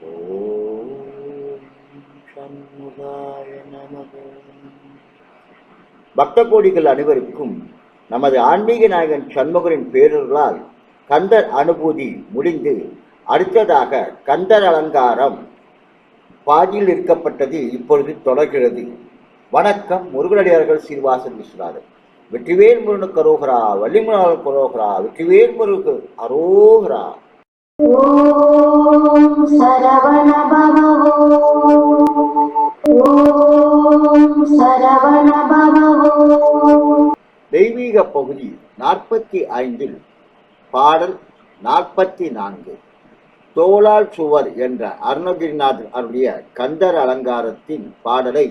ஓம் சண்முகாய நமக. பக்த கோடிகள் அனைவருக்கும் நமது ஆன்மீக நாயகன் சண்முகரின் பேரர்களால் கந்தர் அனுபூதி முடிந்து அடுத்ததாக கந்தர் அலங்காரம் பாதியில் இருக்கப்பட்டது இப்பொழுது தொடர்கிறது. வணக்கம். முருகனடியார்கள் சீனிவாசன் விஸ்வநாதன். வெற்றிவேல் முருகனுக்கு அரோகரா, வள்ளிமலாளுக்கு அரோகரா, வெற்றிவேல் முருகனுக்கு அரோகரா. ஓம் சரவண பவ, ஓம் சரவண பவ. தெய்வீக பகுதி 45 பாடல் 44. தோளால் சுவர் என்ற அருணகிரிநாதர் அருடைய கந்தர் அலங்காரத்தின் பாடலை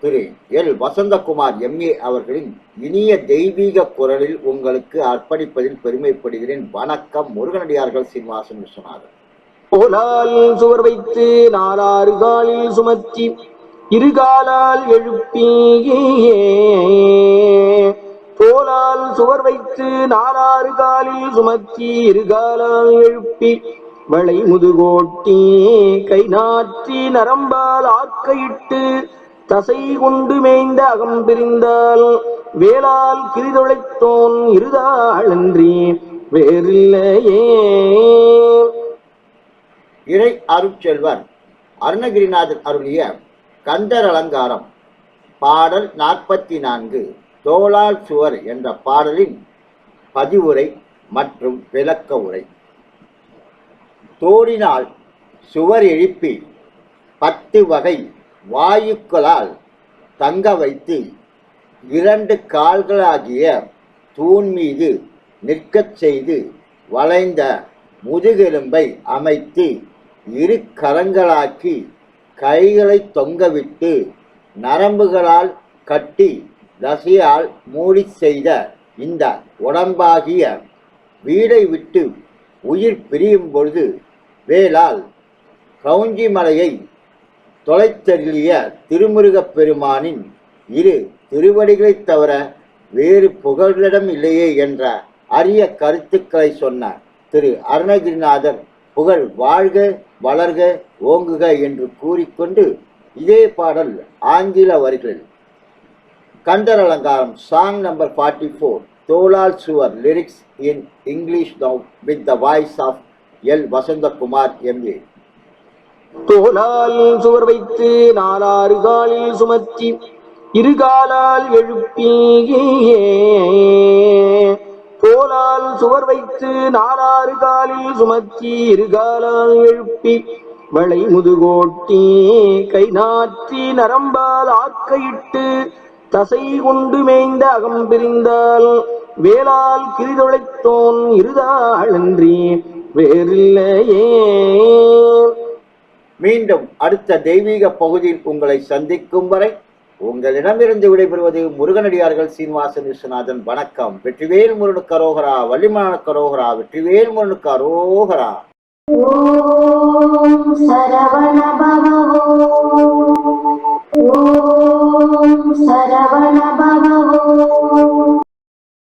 திரு எல் வசந்தகுமார் MA அவர்களின் இனிய தெய்வீக குரலில் உங்களுக்கு அர்ப்பணிப்பதில் பெருமைப்படுகிறேன். வணக்கம். முருகனடியார்கள் சீனிவாசன் விஸ்வநாதன். தோளால் சுவர் வைத்து நாலாறு காலில் சுமத்தி இருகாலால் எழுப்பி, தோளால் சுவர் வைத்து நாலாறு காலில் சுமத்தி இருகாலால் எழுப்பி வளை முதுகோட்டி கை நாற்றி நரம்பால் ஆக்கையிட்டு தசை கொண்டு மேய்ந்த அகம் பிரிந்தால் வேளால் கிரிதொழைத்தோன் இருதாளன்றி வேறில்லையே. இறை அருட்செல்வர் அருணகிரிநாதர் அருளிய கந்தர் அலங்காரம் பாடல் 44 தோளால் சுவர் என்ற பாடலின் பதிவுரை மற்றும் விளக்க உரை. தோளினால் சுவர் எழுப்பி 10 வகை வாயுக்களால் தங்க வைத்து 2 கால்களாகிய தூண் மீது நிற்கச் செய்து வளைந்த முதுகெலும்பை அமைத்து 2 கரங்களாக்கி கைகளை தொங்கவிட்டு நரம்புகளால் கட்டி தசையால் மூடி செய்த இந்த உடம்பாகிய வீடை விட்டு உயிர் பிரியும் பொழுது வேளால் கவுஞ்சி மலையை தொலைத்தருளிய திருமுருகப் பெருமானின் 2 திருவடிகளைத் தவிர வேறு புகழிடம் இல்லையே என்ற அரிய கருத்துக்களை சொன்ன திரு அருணகிரிநாதர் புகழ் வாழ்க வளர்க ஓங்குக என்று கூறிக்கொண்டு இதே பாடல் ஆங்கில வரிகளில் கந்தர் அலங்காரம் சாங் நம்பர் 44 தோளால் சுவர் lyrics in English now with the voice of L Vasanthakumar MA. தோளால் சுவர் வைத்து நாலாறு காலில் சுமத்தி இருகாலால் எழுப்பி, தோளால் சுவர் வைத்து நாலாறு காலில் சுமத்தி இருகாலால் எழுப்பி வளை முதுகோட்டி கை நாற்றி நரம்பால் ஆக்கையிட்டு தசை கொண்டு மேய்ந்த அகம் பிரிந்தால் வேளால் கிரிதொழைத்தோன் இருதாளன்றி வேறில்லையே. மீண்டும் அடுத்த தெய்வீக பகுதியில் உங்களை சந்திக்கும் வரை உங்களிடமிருந்து விடைபெறுவது முருகனடியார்கள் சீனிவாசன் விஸ்வநாதன். வணக்கம். வெற்றிவேல் முருகனுக்கு அரோகரா, வள்ளிமலாளுக்கு அரோகரா, வெற்றிவேல் முருகனுக்கு அரோகரா. ஓம் சரவண பவ, ஓம் சரவண